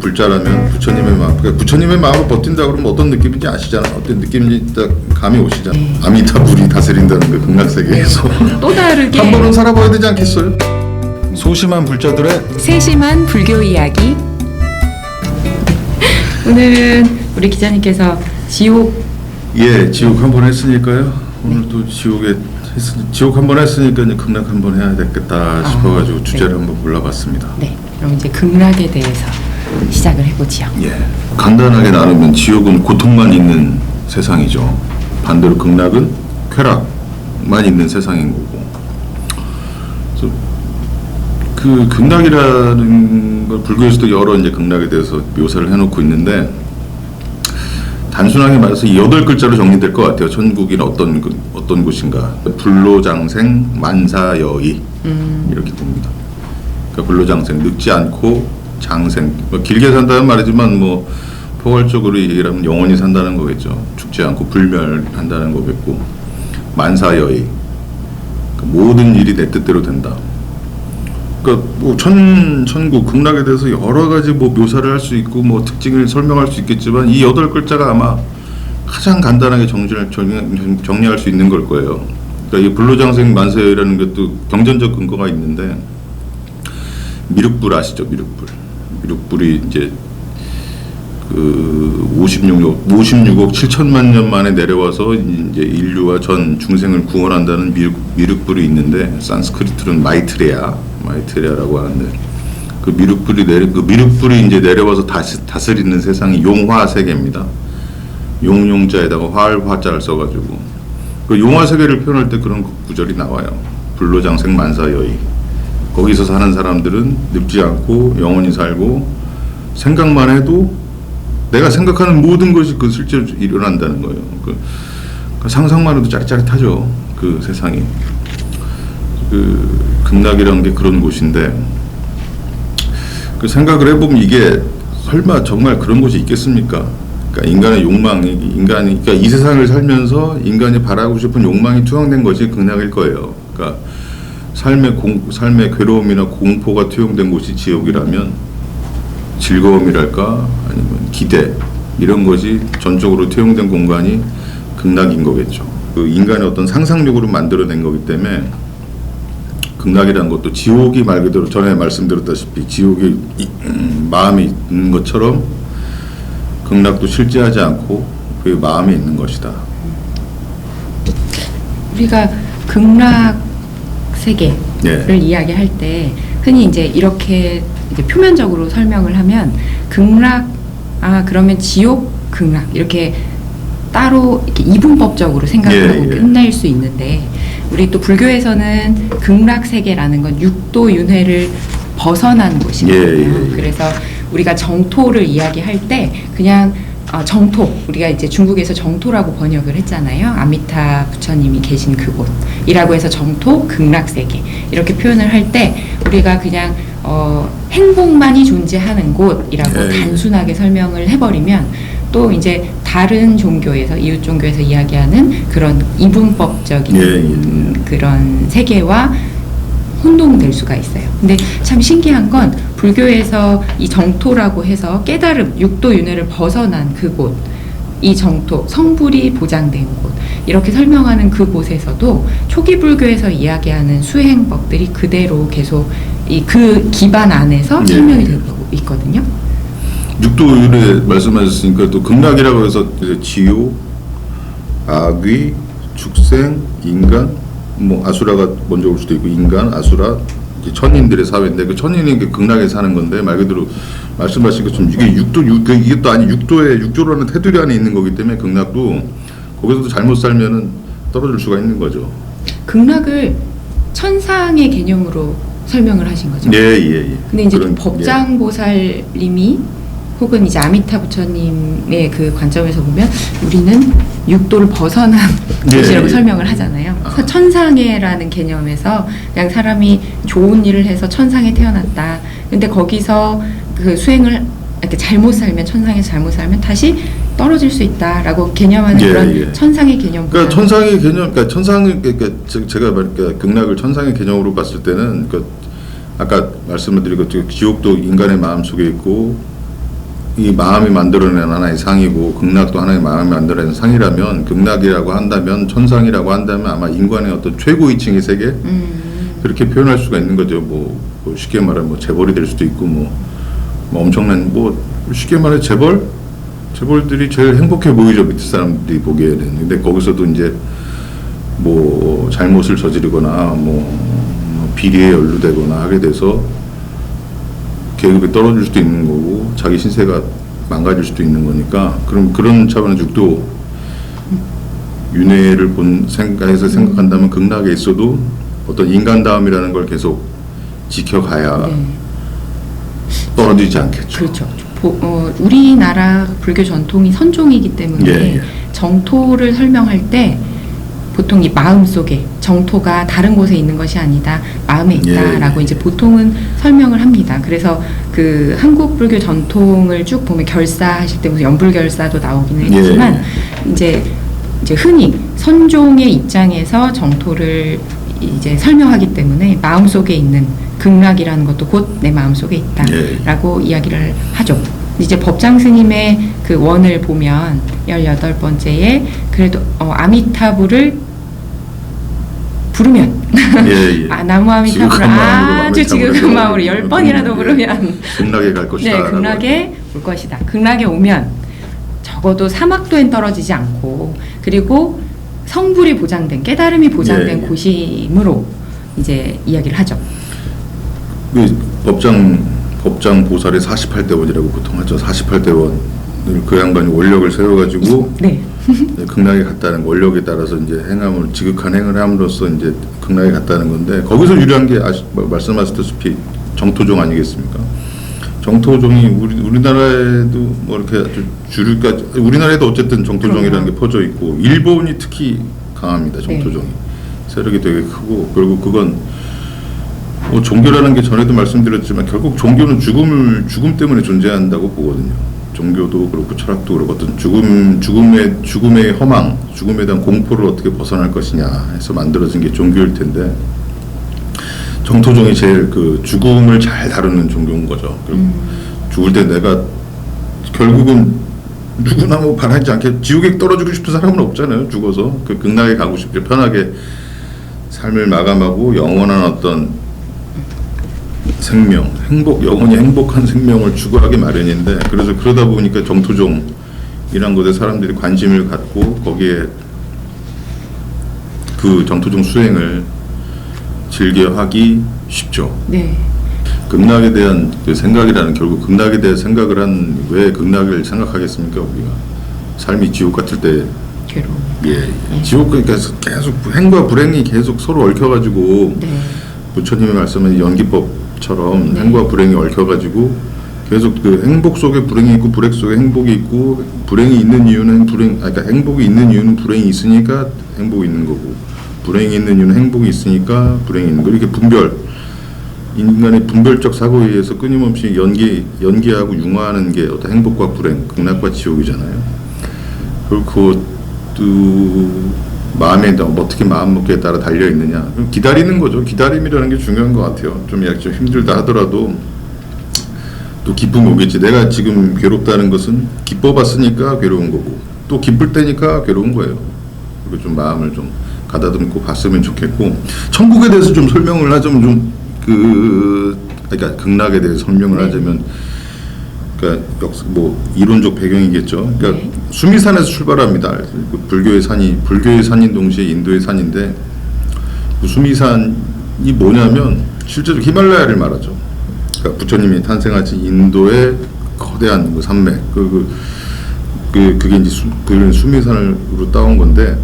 불자라면 부처님의 마음, 그러니까 부처님의 마음을 버틴다 그러면 어떤 느낌인지 아시잖아. 어떤 느낌인지 딱 감이 오시잖아. 아미타불이 다스린다는 그 극락세계에서 또 다르게 한 번은 살아봐야 되지 않겠어요? 소심한 불자들의 세심한 불교 이야기. 오늘은 우리 기자님께서 지옥 지옥 한 번 했으니까요. 오늘 또 지옥 한 번 했으니까 이제 극락 한 번 해야 되겠다 싶어가지고 주제를 한번 골라봤습니다. 네, 그럼 이제 극락에 대해서 시작을 해보지요. 간단하게 나누면 지옥은 고통만 있는 세상이죠. 반대로 극락은 쾌락만 있는 세상인 거고. 그래서 그 극락이라는 걸 불교에서도 여러 이제 극락에 대해서 묘사를 해놓고 있는데, 단순하게 말해서 8글자로 정리될 것 같아요. 천국이나 어떤 곳인가. 불로장생 만사여의 이렇게 됩니다. 그러니까 불로장생, 늙지 않고 장생, 길게 산다는 말이지만 포괄적으로 얘기하면 영원히 산다는 거겠죠. 죽지 않고 불멸한다는 거겠고, 만사여의, 그러니까 모든 일이 내 뜻대로 된다. 그러니까 천국, 극락에 대해서 여러 가지 묘사를 할 수 있고 특징을 설명할 수 있겠지만, 이 8글자가 아마 가장 간단하게 정리할 수 있는 걸 거예요. 그러니까 이 불로장생 만사여의라는 것도 경전적 근거가 있는데, 미륵불 아시죠? 미륵불이 이제 그 56억 7천만 년 만에 내려와서 이제 인류와 전 중생을 구원한다는 미륵불이 있는데, 산스크리트로는 마이트레아라고 하는데, 그 미륵불이 이제 내려와서 다스리는 세상이 용화 세계입니다. 용자에다가 화자를 써가지고 그 용화 세계를 표현할 때 그런 구절이 나와요. 불로장생 만사여의. 거기서 사는 사람들은 늙지 않고 영원히 살고, 생각만 해도 내가 생각하는 모든 것이 실제로 일어난다는 거예요. 그 상상만 해도 짜릿짜릿하죠. 그 세상이. 그 극락이라는 게 그런 곳인데, 그 생각을 해보면 이게 설마 정말 그런 곳이 있겠습니까? 그러니까 인간의 욕망이, 그러니까 이 세상을 살면서 인간이 바라고 싶은 욕망이 투영된 것이 극락일 거예요. 그러니까 삶의 괴로움이나 공포가 투영된 곳이 지옥이라면, 즐거움이랄까 아니면 기대, 이런 것이 전적으로 투영된 공간이 극락인 거겠죠. 그 인간의 어떤 상상력으로 만들어낸 거기 때문에, 극락이라는 것도 지옥이 말 그대로 전에 말씀드렸다시피 지옥이 마음이 있는 것처럼, 극락도 실제하지 않고 그 마음에 있는 것이다. 우리가 극락 세계를 이야기할 때 흔히 이제 이렇게 이제 표면적으로 설명을 하면, 극락, 그러면 지옥, 극락 이렇게 따로 이렇게 이분법적으로 생각하고 끝낼 수 있는데, 우리 또 불교에서는 극락 세계라는 건 육도 윤회를 벗어난 곳이거든요. 그래서 우리가 정토를 이야기할 때 그냥 정토, 우리가 이제 중국에서 정토라고 번역을 했잖아요. 아미타 부처님이 계신 그곳이라고 해서 정토, 극락세계 이렇게 표현을 할 때, 우리가 그냥 행복만이 존재하는 곳이라고 단순하게 설명을 해버리면, 또 이제 다른 종교에서, 이웃 종교에서 이야기하는 그런 이분법적인 그런 세계와 혼동될 수가 있어요. 근데 참 신기한 건, 불교에서 이 정토라고 해서 깨달음, 육도 윤회를 벗어난 그곳, 이 정토, 성불이 보장된 곳, 이렇게 설명하는 그곳에서도 초기 불교에서 이야기하는 수행법들이 그대로 계속 그 기반 안에서 설명이 되고 있거든요. 육도 윤회 말씀하셨으니까, 또 극락이라고 해서 지옥, 악귀, 축생, 인간, 아수라가 먼저 올 수도 있고, 인간, 아수라, 이제 천인들의 사회인데, 그 천인이 극락에 사는 건데, 말 그대로 말씀하신 것처럼 이게 이게 또 아니 육조라는 테두리 안에 있는 거기 때문에, 극락도 거기서도 잘못 살면은 떨어질 수가 있는 거죠. 극락을 천상의 개념으로 설명을 하신 거죠. 근데 이제 법장보살님이 혹은 이제 아미타 부처님의 그 관점에서 보면, 우리는 육도를 벗어난 곳이라고 설명을 하잖아요. 천상회라는 개념에서 그냥 사람이 좋은 일을 해서 천상에 태어났다. 근데 거기서 그 수행을 이렇게 잘못 살면, 천상에서 잘못 살면 다시 떨어질 수 있다라고 개념하는 그런 천상의 개념. 그러니까 천상의 개념, 제가 극락을 천상의 개념으로 봤을 때는, 아까 말씀을 드린 것 지옥도 인간의 마음 속에 있고, 이 마음이 만들어낸 하나의 상이고 극락도 하나의 마음이 만들어낸 상이라면 극락이라고 한다면 천상이라고 한다면 아마 인간의 어떤 최고위층의 세계 그렇게 표현할 수가 있는 거죠. 뭐 쉽게 말하면 뭐 재벌이 될 수도 있고 뭐 엄청난 뭐 쉽게 말해 재벌들이 제일 행복해 보이죠. 밑에 사람들이 보기에는. 근데 거기서도 이제 뭐 잘못을 저지르거나 뭐 비리에 연루되거나 하게 돼서 계급이 떨어질 수도 있는 거고 자기 신세가 망가질 수도 있는 거니까 그럼 그런 차원에서 육도 윤회를 본 생각에서 생각한다면 극락에 있어도 어떤 인간다움이라는 걸 계속 지켜가야 떨어지지 않겠죠. 그렇죠. 우리나라 불교 전통이 선종이기 때문에 정토를 설명할 때 보통 이 마음 속에 정토가 다른 곳에 있는 것이 아니다 마음에 있다라고 이제 보통은 설명을 합니다. 그래서 그 한국 불교 전통을 쭉 보면 결사하실 때 무슨 연불결사도 나오기는 했지만 이제 흔히 선종의 입장에서 정토를 이제 설명하기 때문에 마음 속에 있는 극락이라는 것도 곧 내 마음 속에 있다라고 이야기를 하죠. 이제 법장 스님의 그 원을 보면 18번째에 그래도 아미타불을 부르면 나무 아미타불을 아주 지극한 마음으로 10번이라도 부르면 극락에 갈 것이다. 네, 극락에 올 것이다. 극락에 오면 적어도 사막도엔 떨어지지 않고 그리고 성불이 보장된 깨달음이 보장된 곳이므로 이제 이야기를 하죠. 그 법장 보살의 48대원이라고 보통 하죠. 48대원 그 양반이 원력을 세워가지고 극락에 갔다는 원력에 따라서 이제 행함을 지극한 행을 함으로써 이제 극락에 갔다는 건데 거기서 유리한 게 말씀하셨다시피 정토종 아니겠습니까? 정토종이 우리나라에도 뭐 이렇게 아주 주류까지 우리나라에도 어쨌든 정토종이라는 게 퍼져 있고 일본이 특히 강합니다. 정토종이 세력이 되게 크고 그리고 그건 뭐 종교라는 게 전에도 말씀드렸지만 결국 종교는 죽음 때문에 존재한다고 보거든요. 종교도 그렇고 철학도 그렇고 어떤 죽음의 허망, 죽음에 대한 공포를 어떻게 벗어날 것이냐 해서 만들어진 게 종교일 텐데 정토종이 제일 그 죽음을 잘 다루는 종교인 거죠. 죽을 때 내가 결국은 누구나 뭐 바라지 않게 지옥에 떨어지고 싶은 사람은 없잖아요. 죽어서 그 극락에 가고 싶죠. 편하게 삶을 마감하고 영원한 어떤 생명, 영원히 행복한 생명을 추구하기 마련인데 그래서 그러다 보니까 정토종이란 곳에 사람들이 관심을 갖고 거기에 그 정토종 수행을 즐겨하기 쉽죠. 극락에 대한 그 생각이라는 결국 극락에 대해 생각을 한 왜 극락을 생각하겠습니까 우리가 삶이 지옥 같을 때 괴로움. 지옥 그러니까 계속 행과 불행이 계속 서로 얽혀가지고 부처님의 말씀은 연기법처럼 행과 불행이 얽혀가지고 계속 그 행복 속에 불행이 있고 불행 속에 행복이 있고 불행이 있는 이유는 그러니까 행복이 있는 이유는 불행이 있으니까 행복이 있는 거고 불행이 있는 이유는 행복이 있으니까 불행이 있는 거 이렇게 인간의 분별적 사고에 의해서 끊임없이 연기하고 융화하는 게 어떤 행복과 불행, 극락과 지옥이잖아요. 그리고 마음에 어떻게 마음먹기에 따라 달려 있느냐. 기다리는 거죠. 기다림이라는 게 중요한 것 같아요. 좀 힘들다 하더라도 또 기쁨이 오겠지. 내가 지금 괴롭다는 것은 기뻐봤으니까 괴로운 거고 또 기쁠 때니까 괴로운 거예요. 그리고 좀 마음을 좀 가다듬고 봤으면 좋겠고 천국에 대해서 좀 설명을 하자면 그러니까 극락에 대해서 설명을 하자면 그러니까 뭐 이론적 배경이겠죠. 그러니까 수미산에서 출발합니다. 불교의 산인 동시에 인도의 산인데 그 수미산이 뭐냐면 실제로 히말라야를 말하죠. 그러니까 부처님이 탄생하신 인도의 거대한 그 산맥 그게 이제 수미산으로 따온 건데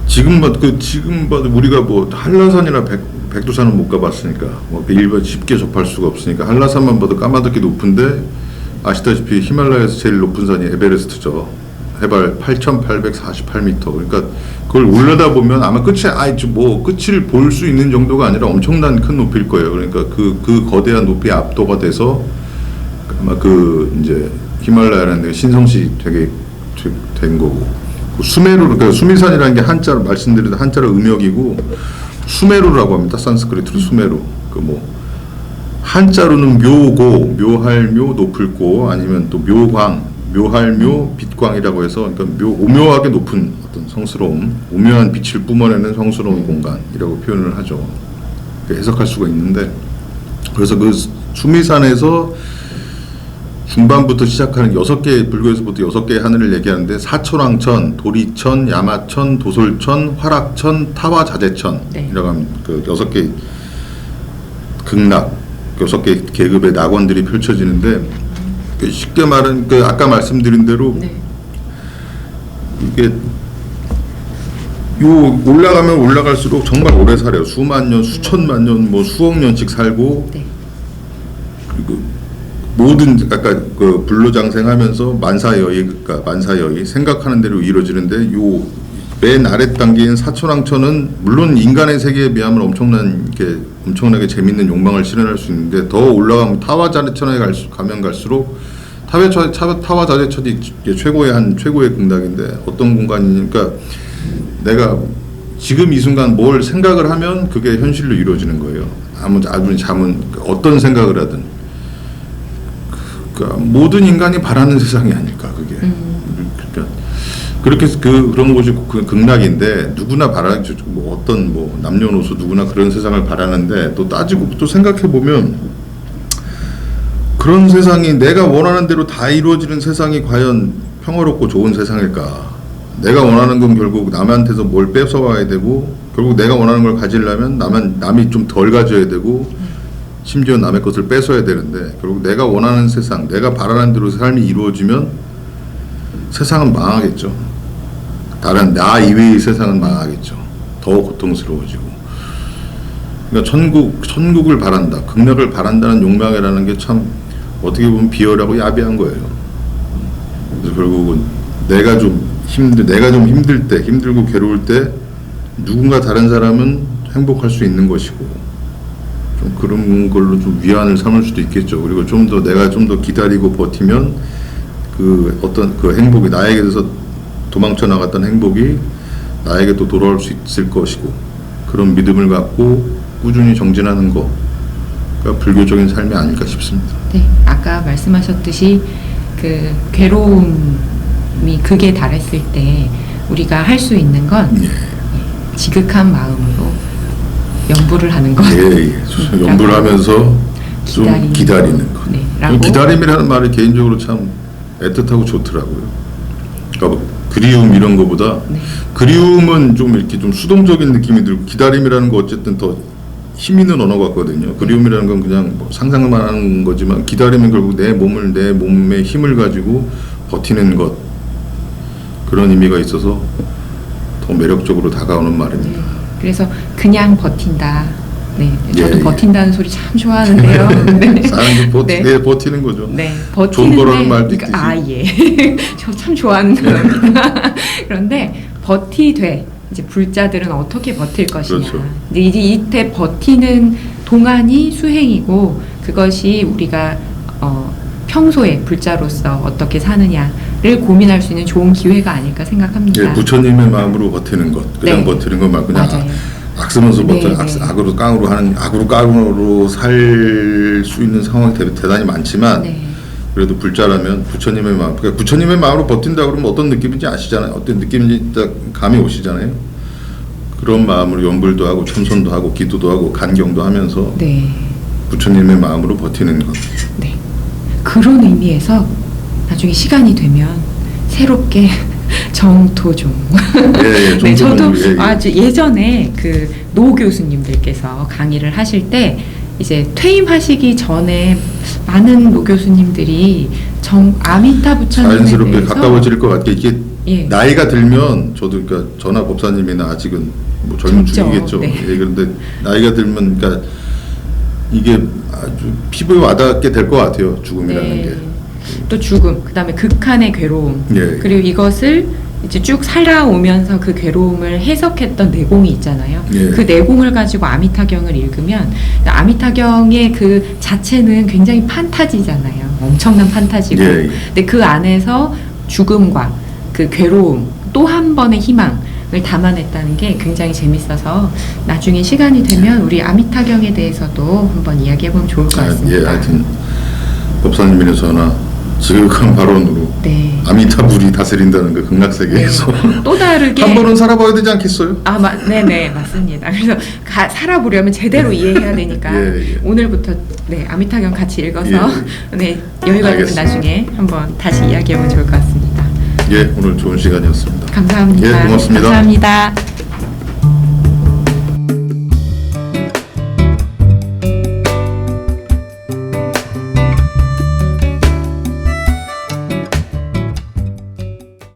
지금 봐도 우리가 뭐 한라산이나 백두산은 못 가봤으니까 뭐 일반 쉽게 접할 수가 없으니까 한라산만 봐도 까마득히 높은데 아시다시피 히말라야에서 제일 높은 산이 에베레스트죠. 해발 8,848m. 그러니까 그걸 올라다 보면 아마 끝을 볼 수 있는 정도가 아니라 엄청난 큰 높이일 거예요. 그러니까 그 거대한 높이에 압도가 돼서 아마 이제 히말라야라는 데가 신성시 되게 된 거고. 그러니까 수미산이라는 게 한자로 말씀드린 한자로 음역이고 수메루라고 합니다. 산스크리트로 수메루. 한자로는 묘고, 묘할묘, 높을고, 아니면 또 묘광, 묘할묘, 빛광이라고 해서 그러니까 오묘하게 높은 어떤 성스러움, 오묘한 빛을 뿜어내는 성스러운 공간이라고 표현을 하죠. 해석할 수가 있는데, 그래서 그 수미산에서 중반부터 시작하는 6개, 불교에서부터 6개의 하늘을 얘기하는데 사천왕천, 도리천, 야마천, 도솔천, 화락천, 타화자재천 이라고 하면 그 6개 극락, 6개 계급의 낙원들이 펼쳐지는데 쉽게 말은 그 아까 말씀드린 대로 이게 요 올라가면 올라갈수록 정말 오래 살아요. 수만 년, 수천만 년, 뭐 수억 년씩 살고 그리고 모든 아까 그 불로장생하면서 만사여의, 그러니까 만사여의 생각하는 대로 이루어지는데 요 맨 아래 단계인 사천왕천은 물론 인간의 세계에 비하면 엄청나게 재밌는 욕망을 실현할 수 있는데 더 올라가면 타화자재천에 가면 갈수록 타화자재천이 최고의 극락인데 어떤 공간이니까 내가 지금 이 순간 뭘 생각을 하면 그게 현실로 이루어지는 거예요. 아무리 잠은 어떤 생각을 하든. 그러니까 모든 인간이 바라는 세상이 아닐까 그게. 그러니까 그렇게 그런 곳이 극락인데 누구나 어떤 남녀노소 누구나 그런 세상을 바라는데 또 따지고 또 생각해 보면 그런 세상이 내가 원하는 대로 다 이루어지는 세상이 과연 평화롭고 좋은 세상일까? 내가 원하는 건 결국 남한테서 뭘 뺏어와야 되고 결국 내가 원하는 걸 가지려면 남이 좀 덜 가져야 되고 심지어 남의 것을 뺏어야 되는데 결국 내가 원하는 세상, 내가 바라는 대로 삶이 이루어지면 세상은 망하겠죠. 다른 나 이외의 세상은 망하겠죠. 더 고통스러워지고. 그러니까 천국을 바란다, 극락을 바란다는 욕망이라는 게 참 어떻게 보면 비열하고 야비한 거예요. 그래서 결국은 내가 좀 힘들 때, 힘들고 괴로울 때 누군가 다른 사람은 행복할 수 있는 것이고 좀 그런 걸로 좀 위안을 삼을 수도 있겠죠. 그리고 내가 좀 더 기다리고 버티면 어떤 행복이 나에게서 도망쳐 나갔던 행복이 나에게 또 돌아올 수 있을 것이고 그런 믿음을 갖고 꾸준히 정진하는 거가 불교적인 삶이 아닐까 싶습니다. 네, 아까 말씀하셨듯이 그 괴로움이 극에 달했을 때 우리가 할 수 있는 건 지극한 마음으로 염불을 하는 것. 염불을 하면서 좀 기다리는 것. 기다림이라는 말이 개인적으로 참 애틋하고 좋더라고요. 그러니까 그리움 이런 거보다 그리움은 좀 이렇게 좀 수동적인 느낌이 들고 기다림이라는 거 어쨌든 더 힘 있는 언어 같거든요. 그리움이라는 건 그냥 상상만 하는 거지만 기다림은 결국 내 몸의 힘을 가지고 버티는 것, 그런 의미가 있어서 더 매력적으로 다가오는 말입니다. 그래서 그냥 버틴다. 저도 버틴다는 소리 참 좋아하는데요. 사람도 버티는 거죠. 버티는데 좋은 거라는 말도 있듯이. 저 참 좋아하는 거랍니다. 그런데 버티되 이제 불자들은 어떻게 버틸 것이냐. 그렇죠. 이제 이때 버티는 동안이 수행이고 그것이 우리가 평소에 불자로서 어떻게 사느냐를 고민할 수 있는 좋은 기회가 아닐까 생각합니다. 부처님의 마음으로 버티는 것, 그냥 버티는 것 말고 그냥 악쓰면서 악으로 깡으로 살 수 있는 상황이 대단히 많지만 그래도 불자라면 부처님의 마음, 그러니까 부처님의 마음으로 버틴다 그러면 어떤 느낌인지 아시잖아요. 어떤 느낌인지 딱 감이 오시잖아요. 그런 마음으로 염불도 하고 참선도 하고 기도도 하고 간경도 하면서 부처님의 마음으로 버티는 것. 그런 의미에서 나중에 시간이 되면 새롭게 정토종. 저도 아주 예전에 그 노 교수님들께서 강의를 하실 때 이제 퇴임하시기 전에 많은 노 교수님들이 아미타 부처님에 자연스럽게 대해서 가까워질 것 같게 이게 나이가 들면 저도 그러니까 전하 법사님이나 아직은 젊은 중이겠죠. 그런데 나이가 들면 그러니까 이게 아주 피부에 와닿게 될 것 같아요. 죽음이라는 게. 또 죽음, 그다음에 극한의 괴로움, 그리고 이것을 이제 쭉 살아오면서 그 괴로움을 해석했던 내공이 있잖아요. 그 내공을 가지고 아미타경을 읽으면 아미타경의 그 자체는 굉장히 판타지잖아요. 엄청난 판타지고. 근데 그 안에서 죽음과 그 괴로움, 또 한 번의 희망, 담아냈다는 게 굉장히 재밌어서 나중에 시간이 되면 우리 아미타경에 대해서도 한번 이야기해보면 좋을 것 같습니다. 예, 하여튼 법사님이라서나 지극한 발언으로 네. 아미타불이 다스린다는 그 극락세계에서 네. 또 다르게 한 번은 살아봐야 되지 않겠어요? 네네 맞습니다. 그래서 살아보려면 제대로 이해해야 되니까 예, 예. 오늘부터 네 아미타경 같이 읽어서 예. 네 여유가 되면 알겠습니다. 나중에 한번 다시 이야기해보면 좋을 것 같습니다. 예, 오늘 좋은 시간이었습니다. 감사합니다. 예, 고맙습니다. 감사합니다.